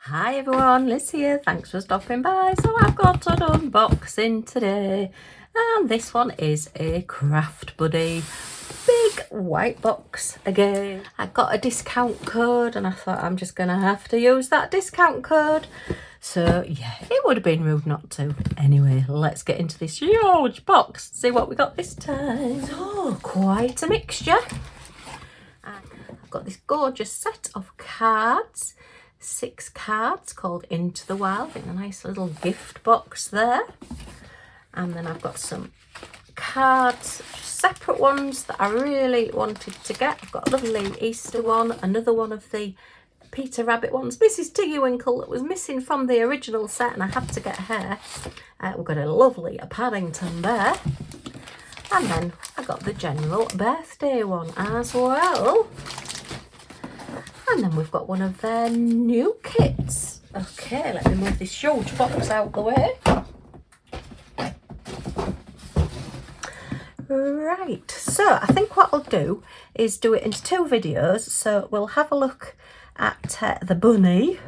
Hi everyone, Liz here, thanks for stopping by. So I've got an unboxing today, and this one is a Craft Buddy big white box again. I got a discount code and I thought I'm just gonna have to use that discount code. So yeah, it would have been rude not to. Anyway, let's get into this huge box, see what we got this time. So quite a mixture. I've got this gorgeous set of cards. 6 cards called Into the Wild in a nice little gift box there. And then I've got some cards, separate ones that I really wanted to get. I've got a lovely Easter one, another one of the Peter Rabbit ones. This is Tiggy-Winkle that was missing from the original set and I had to get her. We've got a lovely Paddington there. And then I got the general birthday one as well. And then we've got one of their new kits. Okay, let me move this huge box out the way. Right, so I think what I'll do is do it into 2 videos. So we'll have a look at the bunny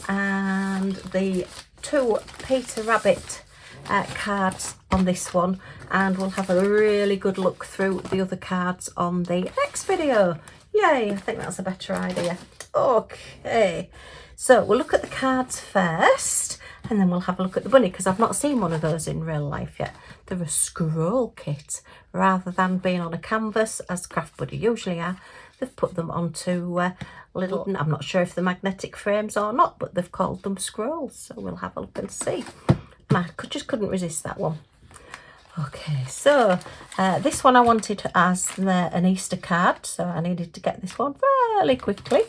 and the 2 Peter Rabbit cards on this one, and we'll have a really good look through the other cards on the next video. Yay, I think that's a better idea. Okay, so we'll look at the cards first and then we'll have a look at the bunny, because I've not seen one of those in real life yet. They're a scroll kit rather than being on a canvas as Craft Buddy usually are. They've put them onto little, I'm not sure if they're magnetic frames or not, but they've called them scrolls. So we'll have a look and see. I just couldn't resist that one. Okay, so this one I wanted as an Easter card, so I needed to get this one fairly quickly.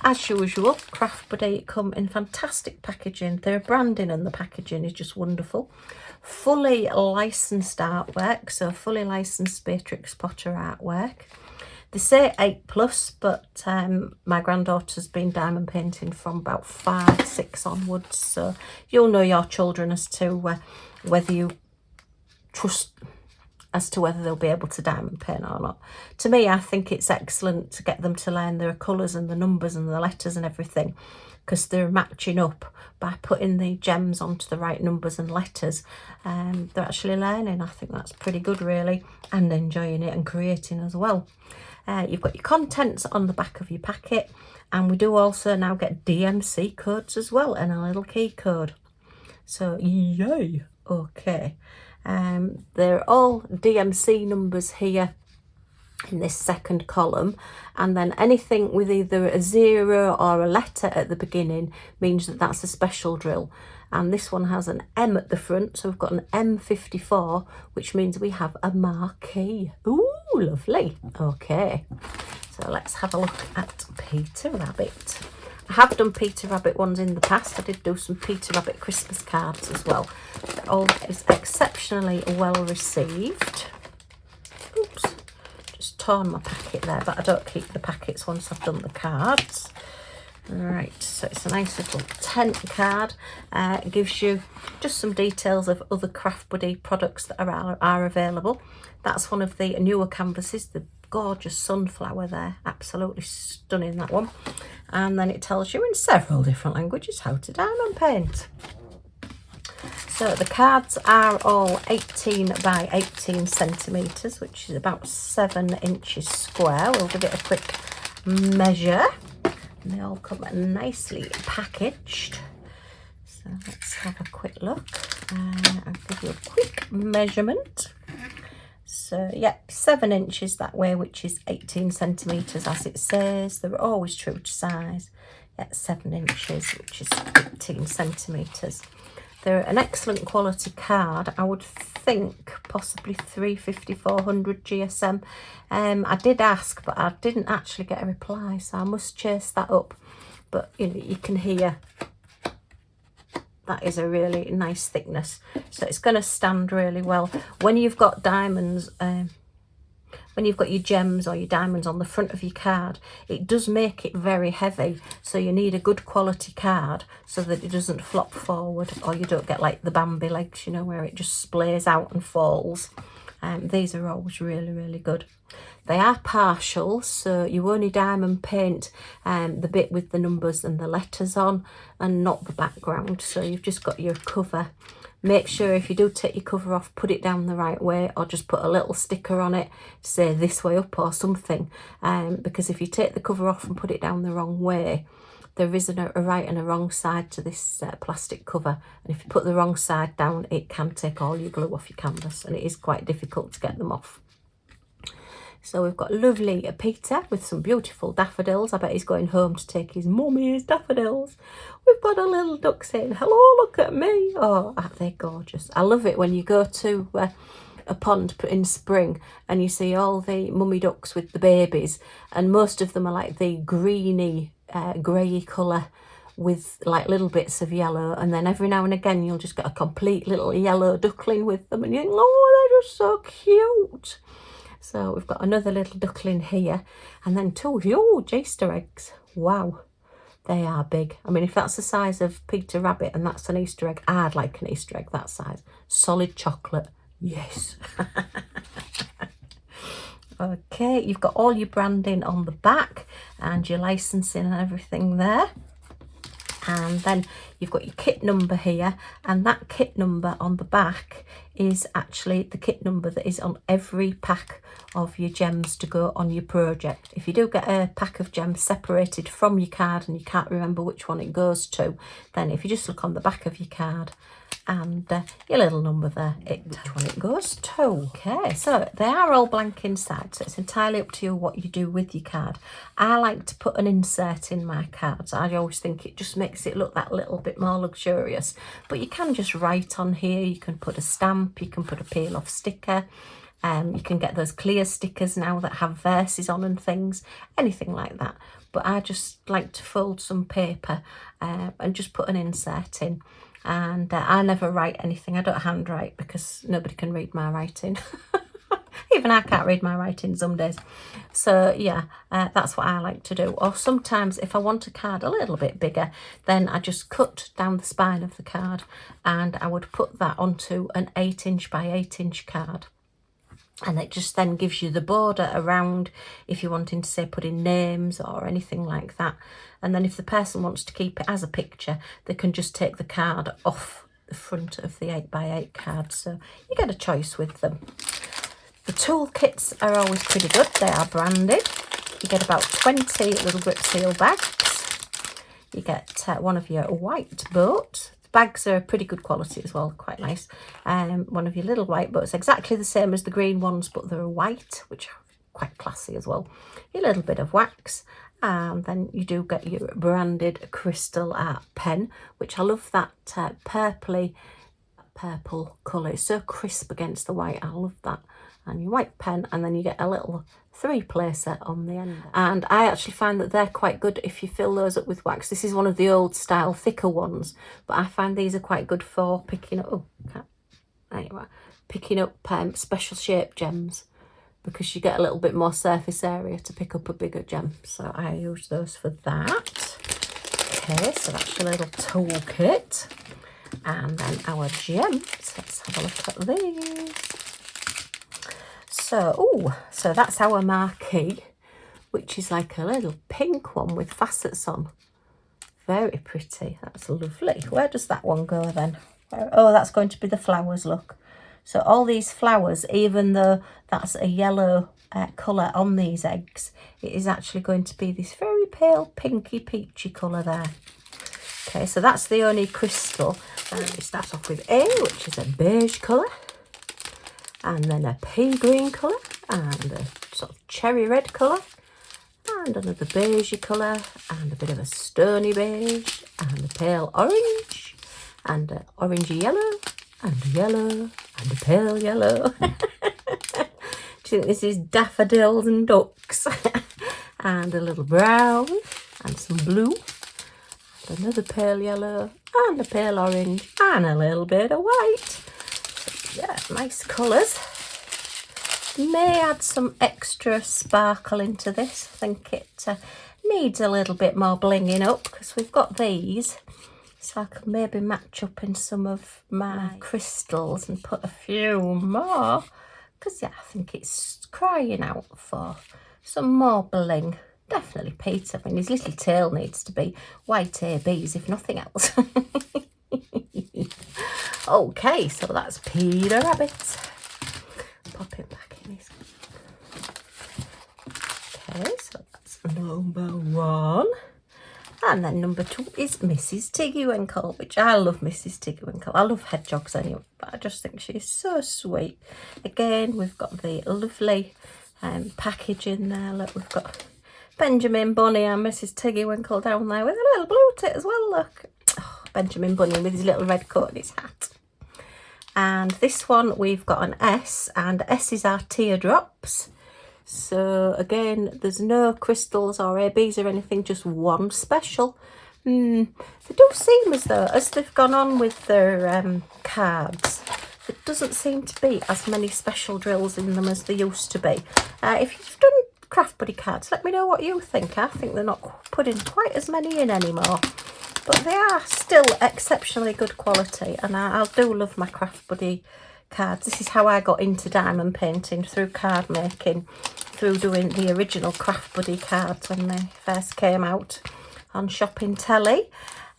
As usual, Craft Buddy come in fantastic packaging. Their branding and the packaging is just wonderful. Fully licensed artwork, so fully licensed Beatrix Potter artwork. They say 8+, but my granddaughter's been diamond painting from about 5, 6 onwards, so you'll know your children as to whether you trust as to whether they'll be able to diamond paint or not. To me, I think it's excellent to get them to learn their colours and the numbers and the letters and everything, because they're matching up by putting the gems onto the right numbers and letters. They're actually learning. I think that's pretty good really, and enjoying it and creating as well. You've got your contents on the back of your packet, and we do also now get DMC codes as well and a little key code. So yay. Okay. They're all DMC numbers here in this second column, and then anything with either a 0 or a letter at the beginning means that that's a special drill. And this one has an M at the front, so we've got an M54, which means we have a marquee. Ooh, lovely. Okay, so let's have a look at Peter Rabbit. I have done Peter Rabbit ones in the past. I did do some Peter Rabbit Christmas cards as well. They're all exceptionally well received. Oops, just torn my packet there, but I don't keep the packets once I've done the cards. Right, so it's a nice little tent card. It gives you just some details of other Craft Buddy products that are available. That's one of the newer canvases, the gorgeous sunflower there, absolutely stunning, that one. And then it tells you in several different languages how to diamond paint. So the cards are all 18 by 18 centimetres, which is about 7 inches square. We'll give it a quick measure. And they all come nicely packaged. So let's have a quick look. I'll give you a quick measurement. So yeah, 7 inches that way, which is 18 centimetres as it says. They're always true to size. Yeah, 7 inches, which is 18 centimetres. They're an excellent quality card. I would think possibly 350, 400 GSM. I did ask, but I didn't actually get a reply, so I must chase that up. But you know, you can hear that is a really nice thickness, so it's going to stand really well when you've got diamonds. When you've got your gems or your diamonds on the front of your card, it does make it very heavy, so you need a good quality card so that it doesn't flop forward, or you don't get like the Bambi legs, you know, where it just splays out and falls. These are always really, really good. They are partials, so you only diamond paint the bit with the numbers and the letters on, and not the background. So you've just got your cover. Make sure if you do take your cover off, put it down the right way, or just put a little sticker on it, say this way up or something. Because if you take the cover off and put it down the wrong way, there isn't a right and a wrong side to this plastic cover. And if you put the wrong side down, it can take all your glue off your canvas, and it is quite difficult to get them off. So we've got lovely Peter with some beautiful daffodils. I bet he's going home to take his mummy's daffodils. We've got a little duck saying, hello, look at me. Oh, aren't they gorgeous? I love it when you go to a pond in spring and you see all the mummy ducks with the babies, and most of them are like the greeny, grey colour with like little bits of yellow, and then every now and again you'll just get a complete little yellow duckling with them, and you think, oh, they're just so cute. So we've got another little duckling here, and then two huge Easter eggs. Wow, they are big. I mean, if that's the size of Peter Rabbit and that's an Easter egg, I'd like an Easter egg that size. Solid chocolate, yes. Okay, you've got all your branding on the back and your licensing and everything there. And then you've got your kit number here, and that kit number on the back is actually the kit number that is on every pack of your gems to go on your project. If you do get a pack of gems separated from your card and you can't remember which one it goes to, then if you just look on the back of your card and your little number there, which one it goes to. Okay, so they are all blank inside, so it's entirely up to you what you do with your card. I like to put an insert in my cards. I always think it just makes it look that little bit more luxurious, but you can just write on here, you can put a stamp, you can put a peel off sticker, you can get those clear stickers now that have verses on and things, anything like that. But I just like to fold some paper and just put an insert in. And I never write anything. I don't handwrite because nobody can read my writing. Even I can't read my writing some days. So yeah, that's what I like to do. Or sometimes if I want a card a little bit bigger, then I just cut down the spine of the card and I would put that onto an 8" by 8" card. And it just then gives you the border around if you're wanting to, say, put in names or anything like that. And then if the person wants to keep it as a picture, they can just take the card off the front of the 8 by 8 card. So you get a choice with them. The tool kits are always pretty good. They are branded. You get about 20 little grip seal bags. You get one of your white boats. Bags are pretty good quality as well, quite nice. One of your little white boats, exactly the same as the green ones, but they're white, which are quite classy as well. Your little bit of wax, and then you do get your branded crystal art pen, which I love that purple colour. It's so crisp against the white. I love that. And your white pen, and then you get a little 3-placer on the end. And I actually find that they're quite good if you fill those up with wax. This is one of the old style thicker ones, but I find these are quite good for picking up, picking up special shaped gems, because you get a little bit more surface area to pick up a bigger gem. So I use those for that. Okay, so that's your little toolkit. And then our gems, let's have a look at these. So that's our marquee, which is like a little pink one with facets on. Very pretty. That's lovely. Where does that one go then? Oh, that's going to be the flowers, look. So all these flowers, even though that's a yellow colour on these eggs, it is actually going to be this very pale pinky peachy colour there. Okay, so that's the only crystal. And we start off with A, which is a beige colour. And then a pea green colour, and a sort of cherry red colour, and another beigey colour, and a bit of a stony beige, and a pale orange, and an orangey yellow, and a yellow, and a pale yellow. Do you think this is daffodils and ducks? And a little brown, and some blue, and another pale yellow, and a pale orange, and a little bit of white. Yeah, nice colours. May add some extra sparkle into this. I think it needs a little bit more blinging up because we've got these. So I could maybe match up in some of my crystals and put a few more because yeah, I think it's crying out for some more bling. Definitely Peter. I mean, his little tail needs to be white ABs, if nothing else. Okay, so that's Peter Rabbit. Pop him back in his... Okay, so that's number 1. And then number 2 is Mrs. Tiggy-Winkle, which I love Mrs. Tiggy-Winkle. I love hedgehogs anyway, but I just think she's so sweet. Again, we've got the lovely package in there. Look, we've got Benjamin Bunny and Mrs. Tiggy-Winkle down there with a little blue tit as well, look. Oh, Benjamin Bunny with his little red coat and his hat. And this one, we've got an S, and S's are teardrops. So again, there's no crystals or ABs or anything, just one special. They do seem as though, as they've gone on with their cards, there doesn't seem to be as many special drills in them as there used to be. If you've done Craft Buddy cards, let me know what you think. I think they're not putting quite as many in anymore, but they are still exceptionally good quality, and I do love my Craft Buddy cards. This is how I got into diamond painting, through card making, through doing the original Craft Buddy cards when they first came out on shopping telly.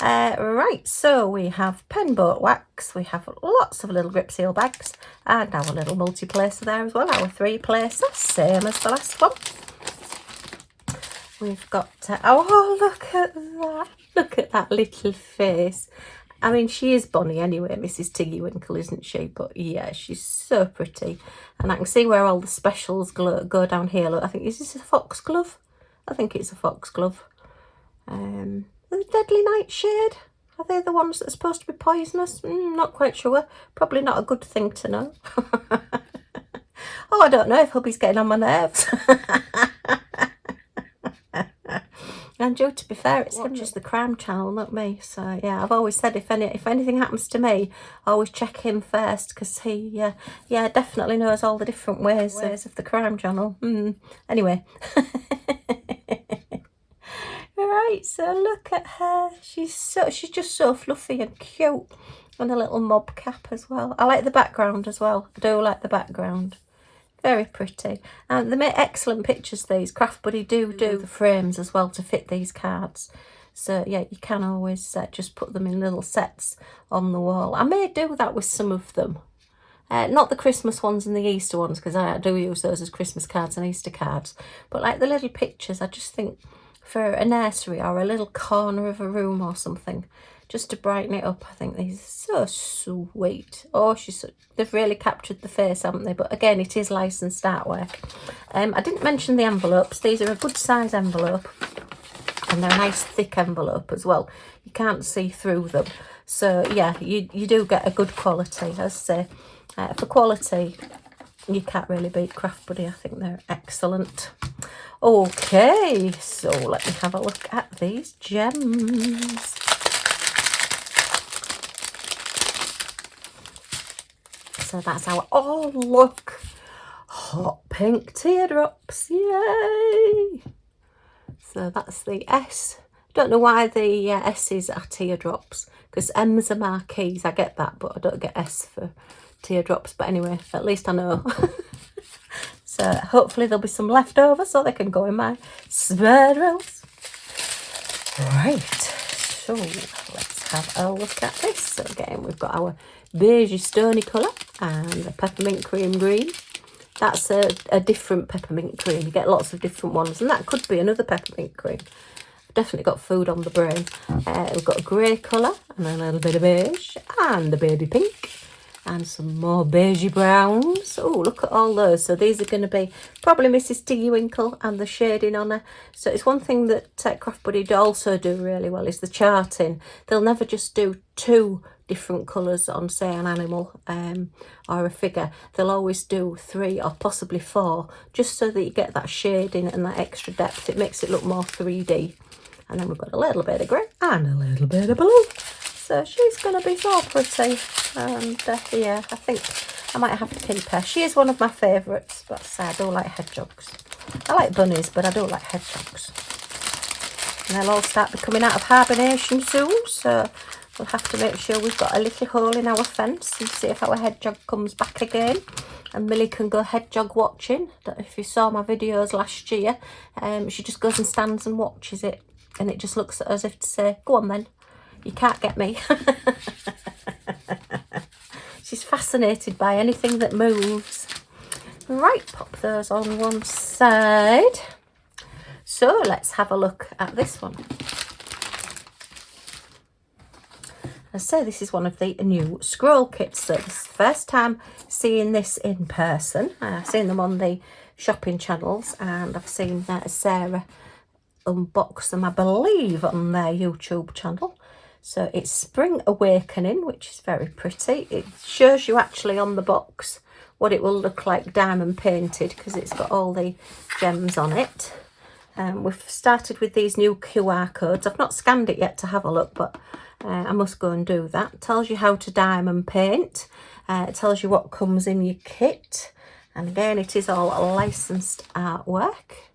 Right, so we have pen boat wax, we have lots of little grip seal bags, and our little multi-placer there as well, our 3-placer, same as the last one. We've got, oh, look at that. Look at that little face. I mean, she is bonny anyway, Mrs. Tiggy-Winkle, isn't she? But yeah, she's so pretty. And I can see where all the specials go down here. Look, I think, is this a foxglove? I think it's a foxglove. The deadly nightshade. Are they the ones that are supposed to be poisonous? Not quite sure. Probably not a good thing to know. Oh, I don't know if hubby's getting on my nerves. And Joe, to be fair, it's him just the crime channel, not me. So yeah, I've always said if anything happens to me, I always check him first, because he yeah, definitely knows all the different ways of the crime channel. Anyway. Right, so look at her. She's just so fluffy and cute, and a little mob cap as well. I like the background as well. I do like the background. Very pretty. And they make excellent pictures, these. Craft Buddy do the frames as well to fit these cards. So yeah, you can always just put them in little sets on the wall. I may do that with some of them. Not the Christmas ones and the Easter ones, because I do use those as Christmas cards and Easter cards. But like the little pictures, I just think for a nursery or a little corner of a room or something, just to brighten it up. I think these are so sweet. Oh, they've really captured the face, haven't they? But again, it is licensed artwork. I didn't mention the envelopes. These are a good size envelope, and they're a nice thick envelope as well. You can't see through them. So yeah, you do get a good quality. As I say, for quality, you can't really beat Craft Buddy. I think they're excellent. Okay, so let me have a look at these gems. So that's our, oh look, hot pink teardrops, yay! So that's the S. Don't know why the S's are teardrops, because M's are marquees. I get that, but I don't get S for teardrops. But anyway, at least I know. So hopefully there'll be some left over so they can go in my spare rolls. Right, so let's have a look at this. So again, we've got our beigey stony colour and a peppermint cream green. That's a different peppermint cream. You get lots of different ones, and that could be another peppermint cream. I've definitely got food on the brain. We've got a grey colour and a little bit of beige and a baby pink and some more beigey browns. Oh, look at all those. So these are going to be probably Mrs. Tiggy-Winkle and the shading on her. So it's one thing that Craft Buddy also do really well is the charting. They'll never just do 2 different colours on, say, an animal or a figure. They'll always do 3 or possibly 4, just so that you get that shading and that extra depth. It makes it look more 3D. And then we've got a little bit of grey and a little bit of blue. So she's going to be so pretty. And yeah, I think I might have to keep her. She is one of my favourites, but I do like hedgehogs. I like bunnies, but I do like hedgehogs. And they'll all start coming out of hibernation soon, so we'll have to make sure we've got a little hole in our fence and see if our hedgehog comes back again. and Millie can go hedgehog watching. If you saw my videos last year, she just goes and stands and watches it, and it just looks at us as if to say, go on then, you can't get me. She's fascinated by anything that moves. Right, pop those on one side. So let's have a look at this one. I say this is one of the new scroll kits. So this is the first time seeing this in person. I've seen them on the shopping channels, and I've seen Sarah unbox them, I believe, on their YouTube channel. So it's Spring Awakening, which is very pretty. It shows you actually on the box what it will look like diamond painted, because it's got all the gems on it. We've started with these new QR codes. I've not scanned it yet to have a look, but I must go and do that. It tells you how to diamond paint. It tells you what comes in your kit. And again, it is all licensed artwork.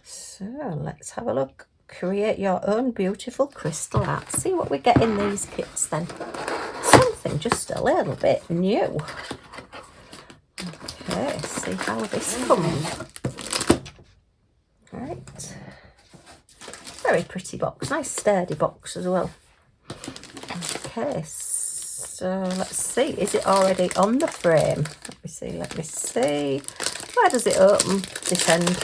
So let's have a look. Create your own beautiful crystal art. See what we get in these kits then. Something just a little bit new. Okay, see how this comes. Right. Very pretty box. Nice sturdy box as well. Okay, so let's see. Is it already on the frame? Let me see. Where does it open? This end.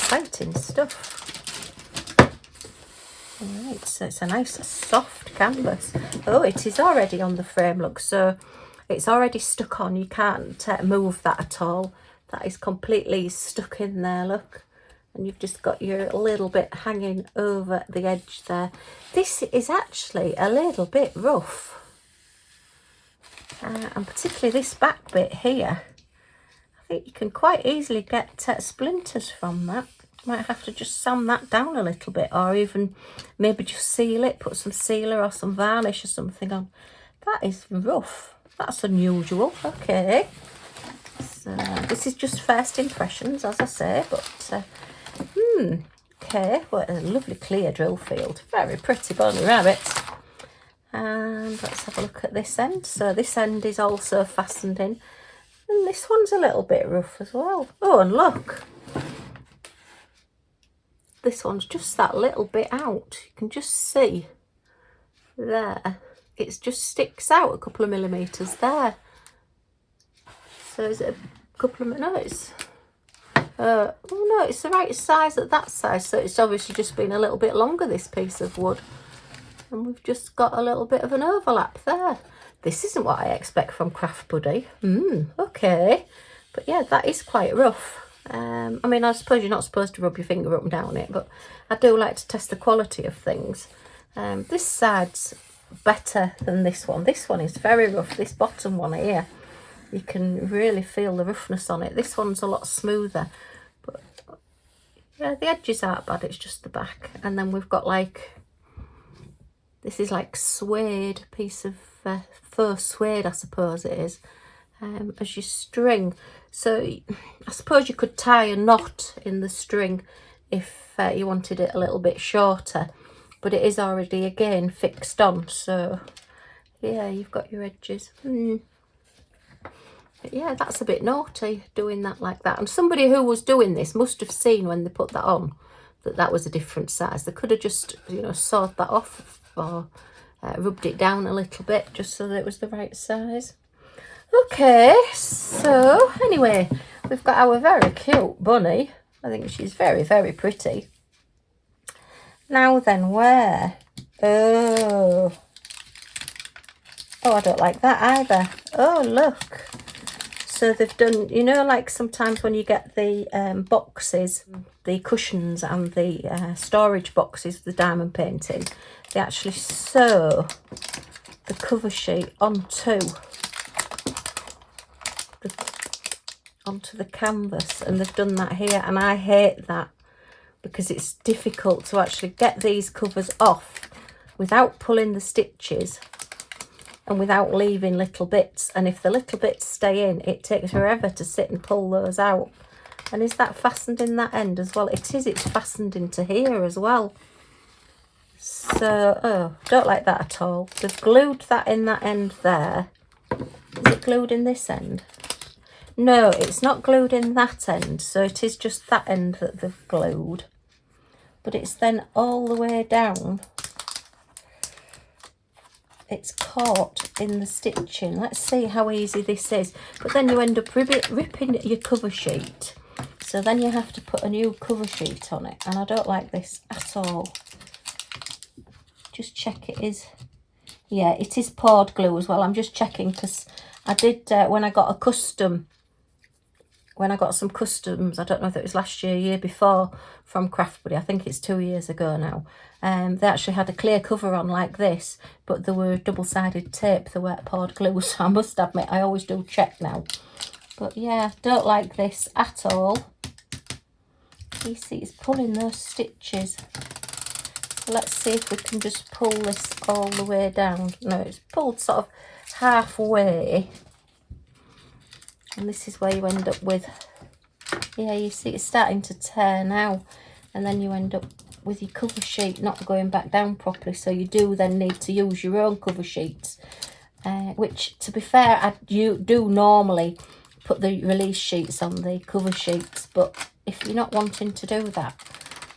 Exciting stuff. Alright, so it's a nice soft canvas. Oh, it is already on the frame, look, so it's already stuck on. You can't move that at all. That is completely stuck in there, look. And you've just got your little bit hanging over the edge there. This is actually a little bit rough. And particularly this back bit here. I think you can quite easily get splinters from that. Might have to just sand that down a little bit, or even maybe just seal it, put some sealer or some varnish or something on. That is rough. That's unusual. Okay. So this is just first impressions, as I say, but okay. What a lovely clear drill field. Very pretty bunny rabbit. And let's have a look at this end. So this end is also fastened in. And this one's a little bit rough as well. Oh, and look. This one's just that little bit out. You can just see there. It just sticks out a couple of millimetres there. So is it a couple of... No, it's... oh no, it's the right size at that size. So it's obviously just been a little bit longer, this piece of wood. And we've just got a little bit of an overlap there. This isn't what I expect from craftbuddy. Okay. But yeah, that is quite rough. I mean, I suppose you're not supposed to rub your finger up and down it, but I do like to test the quality of things. This side's better than this one. This one is very rough. This bottom one here, you can really feel the roughness on it. This one's a lot smoother. But yeah, the edges aren't bad. It's just the back. And then we've got like... This is like suede, piece of faux suede, I suppose it is, as your string. So I suppose you could tie a knot in the string if you wanted it a little bit shorter, but it is already again fixed on. So yeah, you've got your edges. But yeah, that's a bit naughty doing that like that. And somebody who was doing this must have seen when they put that on that that was a different size. They could have just, you know, sawed that off or rubbed it down a little bit just so that it was the right size. Okay, so anyway, we've got our very cute bunny. I think she's very, very pretty. Now then, where? Oh, I don't like that either. Oh, look. So they've done, you know, like sometimes when you get the boxes, the cushions and the storage boxes, the diamond painting, they actually sew the cover sheet onto the canvas, and they've done that here, and I hate that because it's difficult to actually get these covers off without pulling the stitches and without leaving little bits. And if the little bits stay in, it takes forever to sit and pull those out. And is that fastened in that end as well? It is. It's fastened into here as well. So, oh, don't like that at all. They've glued that in that end there. Is it glued in this end? No, it's not glued in that end. So it is just that end that they've glued. But it's then all the way down. It's caught in the stitching. Let's see how easy this is. But then you end up ripping your cover sheet. So then you have to put a new cover sheet on it. And I don't like this at all. Just check it is. Yeah, it is poured glue as well. I'm just checking because I did, when I got some customs, I don't know if it was last year, year before, from Craftbuddy, I think it's 2 years ago now, they actually had a clear cover on like this, but there were double-sided tape, they weren't poured glue, so I must admit, I always do check now. But yeah, don't like this at all. You see, it's pulling those stitches. So let's see if we can just pull this all the way down. No, it's pulled sort of halfway. And this is where you end up with, yeah, you see it's starting to tear now. And then you end up with your cover sheet not going back down properly. So you do then need to use your own cover sheets. Which, to be fair, you do normally put the release sheets on the cover sheets. But if you're not wanting to do that,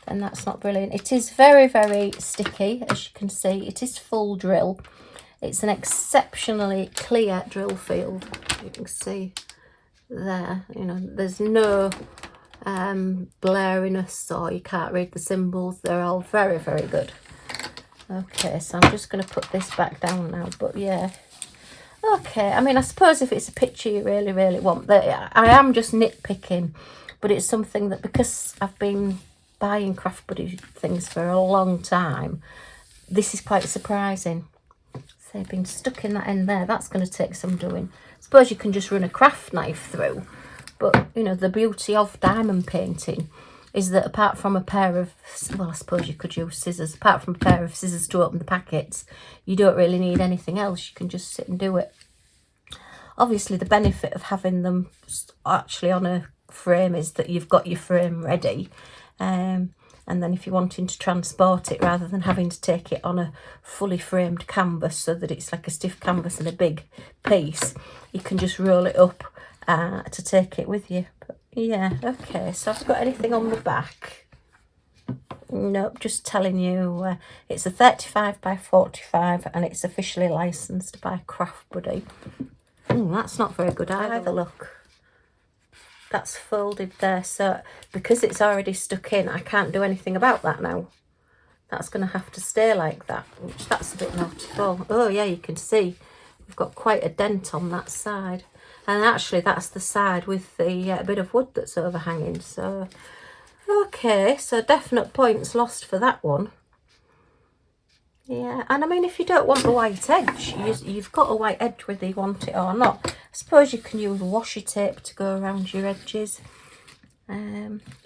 then that's not brilliant. It is very, very sticky, as you can see. It is full drill. It's an exceptionally clear drill field. You can see there, you know, there's no blurriness or you can't read the symbols. They're all very, very good. Okay, so I'm just going to put this back down now, but yeah. Okay, I mean, I suppose if it's a picture you really, really want, I am just nitpicking, but it's something that, because I've been buying Craftbuddy things for a long time, this is quite surprising. So they've been stuck in that end there. That's going to take some doing. I suppose you can just run a craft knife through, but you know, the beauty of diamond painting is that apart from a pair of, well, I suppose you could use scissors, apart from a pair of scissors to open the packets, you don't really need anything else. You can just sit and do it. Obviously, the benefit of having them actually on a frame is that you've got your frame ready. And then if you're wanting to transport it, rather than having to take it on a fully framed canvas so that it's like a stiff canvas and a big piece, you can just roll it up to take it with you. But yeah, okay, so I've got anything on the back? Nope, just telling you it's a 35 by 45 and it's officially licensed by Craftbuddy. That's not very good either, look. That's folded there, so because it's already stuck in, I can't do anything about that now. That's going to have to stay like that, which that's a bit naughty. Oh yeah, you can see we've got quite a dent on that side. And actually that's the side with the bit of wood that's overhanging. So, okay, so definite points lost for that one. Yeah, and I mean, if you don't want the white edge, you've got a white edge whether you want it or not. I suppose you can use washi tape to go around your edges.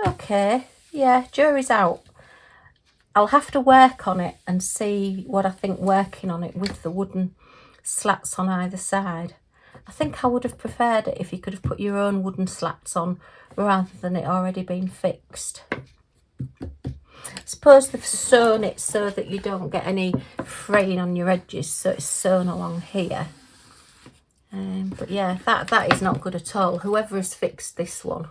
Okay, yeah, jury's out. I'll have to work on it and see what I think working on it with the wooden slats on either side. I think I would have preferred it if you could have put your own wooden slats on rather than it already being fixed. I suppose they've sewn it so that you don't get any fraying on your edges, so it's sewn along here. But yeah, that is not good at all. Whoever has fixed this one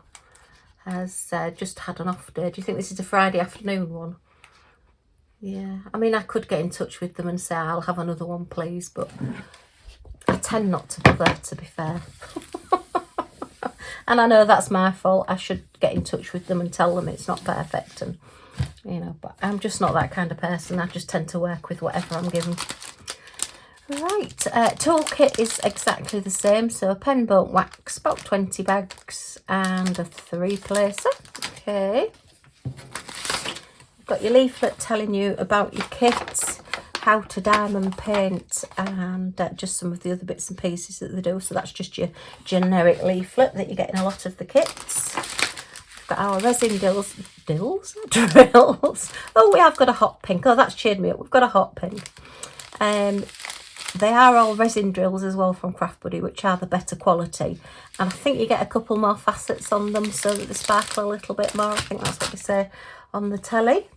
has just had an off day. Do you think this is a Friday afternoon one? Yeah, I mean, I could get in touch with them and say, I'll have another one, please, but I tend not to bother, to be fair. And I know that's my fault. I should get in touch with them and tell them it's not perfect, and you know, but I'm just not that kind of person. I just tend to work with whatever I'm given. Right, toolkit is exactly the same. So pen, bone, wax, about 20 bags and a 3-placer. Okay. Got your leaflet telling you about your kits, how to diamond paint, and just some of the other bits and pieces that they do. So that's just your generic leaflet that you get in a lot of the kits. We've got our resin drills. Oh, we have got a hot pink. Oh, that's cheered me up. We've got a hot pink. They are all resin drills as well from Craftbuddy, which are the better quality. And I think you get a couple more facets on them so that they sparkle a little bit more. I think that's what they say on the telly.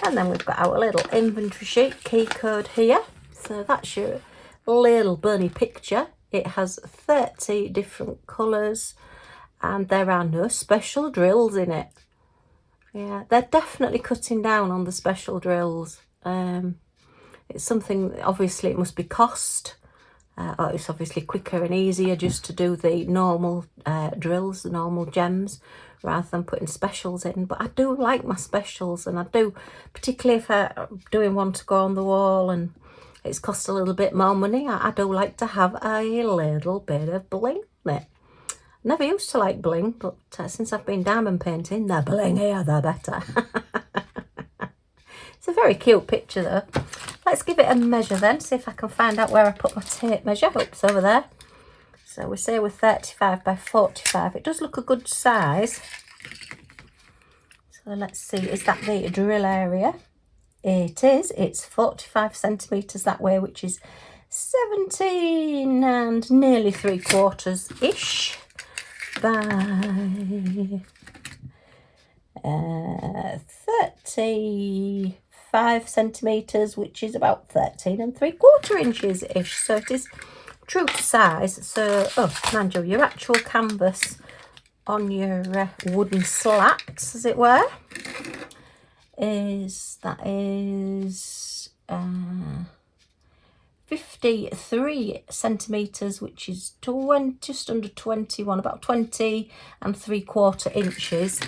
And then we've got our little inventory sheet, key code here. So that's your little bunny picture. It has 30 different colours and there are no special drills in it. Yeah, they're definitely cutting down on the special drills. It's something, obviously it must be cost. Or it's obviously quicker and easier just to do the normal drills, the normal gems, rather than putting specials in. But I do like my specials, and I do, particularly if I'm doing one to go on the wall and it's cost a little bit more money, I do like to have a little bit of bling on it. Never used to like bling, but since I've been diamond painting, the blingier the better. It's a very cute picture though. Let's give it a measure then, see if I can find out where I put my tape measure. Oops, over there. So we say we're 35 by 45. It does look a good size. So let's see, is that the drill area? It is. It's 45 centimetres that way, which is 17 and nearly 3/4-ish by 35 centimetres, which is about 13 3/4 inches ish. So it is true to size. So, oh, mind you, your actual canvas on your wooden slats, as it were, is 53 centimetres, which is just under 21, about 20 3/4 inches.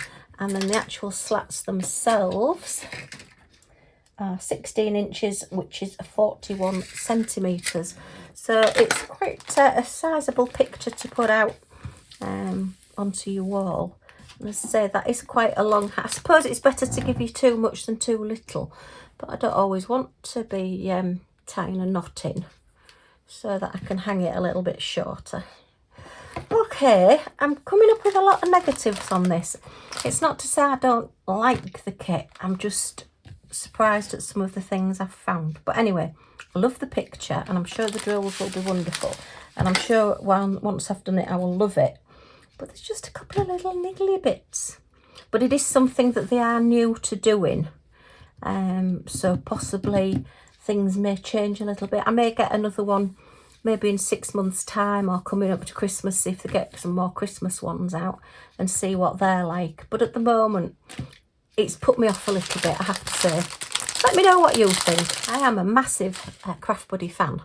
And then the actual slats themselves are 16 inches, which is 41 centimetres. So it's quite a sizable picture to put out onto your wall. And as I say, that is quite a long, I suppose it's better to give you too much than too little, but I don't always want to be tying a knot in, so that I can hang it a little bit shorter. Okay, I'm coming up with a lot of negatives on this. It's not to say I don't like the kit, I'm just surprised at some of the things I've found. But anyway, I love the picture, and I'm sure the drills will be wonderful, and I'm sure once I've done it I will love it. But there's just a couple of little niggly bits, but it is something that they are new to doing, so possibly things may change a little bit. I may get another one maybe in 6 months time, or coming up to Christmas, see if they get some more Christmas ones out and see what they're like. But at the moment it's put me off a little bit, I have to say. Let me know what you think. I am a massive Craft Buddy fan,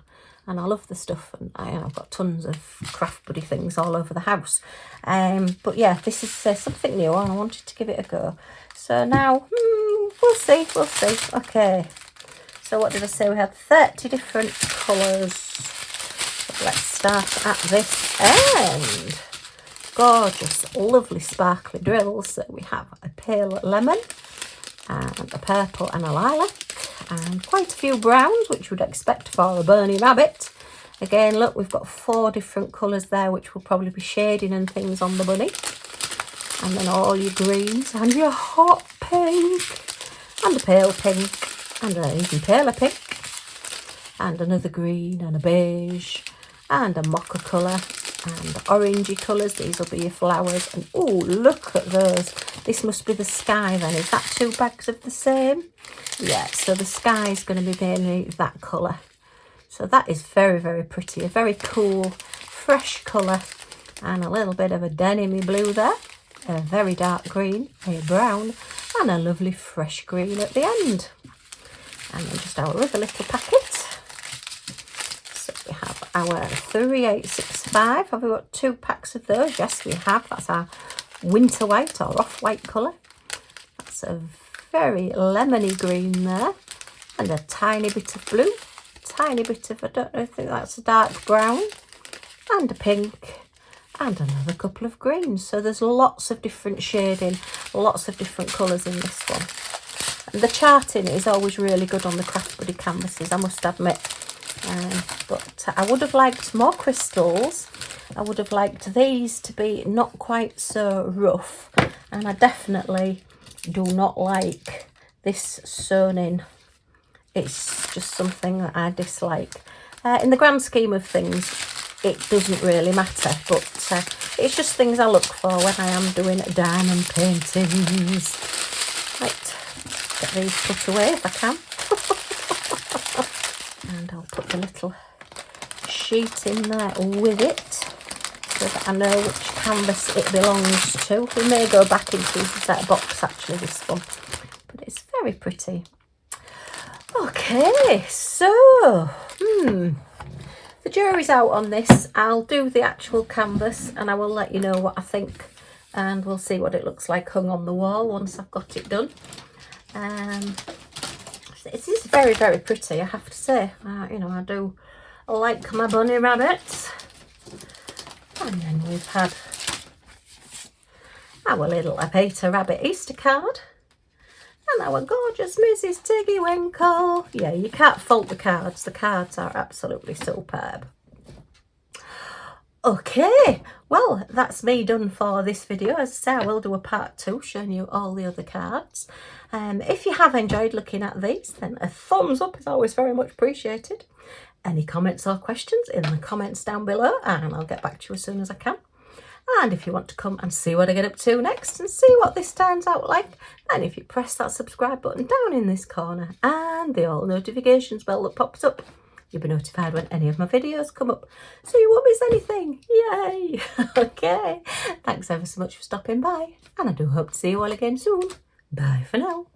and I love the stuff, and I've got tons of Craft Buddy things all over the house. But yeah, this is something new, and I wanted to give it a go. So now, we'll see. Okay, so what did I say? We had 30 different colours. Let's start at this end. Gorgeous, lovely, sparkly drills. So we have a pale lemon, and a purple, and a lilac, and quite a few browns, which you would expect for a Bernie rabbit. Again, look, we've got 4 different colours there, which will probably be shading and things on the bunny. And then all your greens, and your hot pink, and a pale pink, and an even paler pink, and another green, and a beige, and a mocha colour, and orangey colours. These will be your flowers. And oh, look at those. This must be the sky then. Is that 2 bags of the same? Yeah, so the sky is going to be mainly that colour. So that is very, very pretty. A very cool, fresh colour, and a little bit of a denim-y blue there. A very dark green, a brown, and a lovely fresh green at the end. And then just our other little packet. So we have our 3865. Have we got 2 packs of those? Yes, we have. That's our winter white or off-white colour. That's a very lemony green there, and a tiny bit of blue, tiny bit of, I think that's a dark brown, and a pink, and another couple of greens. So there's lots of different shading, lots of different colours in this one. And the charting is always really good on the Craft Buddy canvases, I must admit. But I would have liked more crystals. I would have liked these to be not quite so rough, and I definitely do not like this sewn in. It's just something that I dislike. In the grand scheme of things, it doesn't really matter, but it's just things I look for when I am doing diamond paintings. Right, get these put away if I can. And I'll put the little sheet in there with it so that I know which canvas it belongs to. We may go back into that box actually, this one, but it's very pretty. Okay, so the jury's out on this. I'll do the actual canvas and I will let you know what I think, and we'll see what it looks like hung on the wall once I've got it done. It is very, very pretty, I have to say. You know, I do like my bunny rabbits. And then we've had our little Peter Rabbit Easter card. And our gorgeous Mrs. Tiggy-Winkle. Yeah, you can't fault the cards. The cards are absolutely superb. Okay, well, that's me done for this video. As I say, I will do a part 2 showing you all the other cards. If you have enjoyed looking at these, then a thumbs up is always very much appreciated. Any comments or questions in the comments down below, and I'll get back to you as soon as I can. And if you want to come and see what I get up to next and see what this turns out like, then if you press that subscribe button down in this corner and the all notifications bell that pops up, you'll be notified when any of my videos come up, so you won't miss anything. Yay! Okay, thanks ever so much for stopping by, and I do hope to see you all again soon. Bye for now.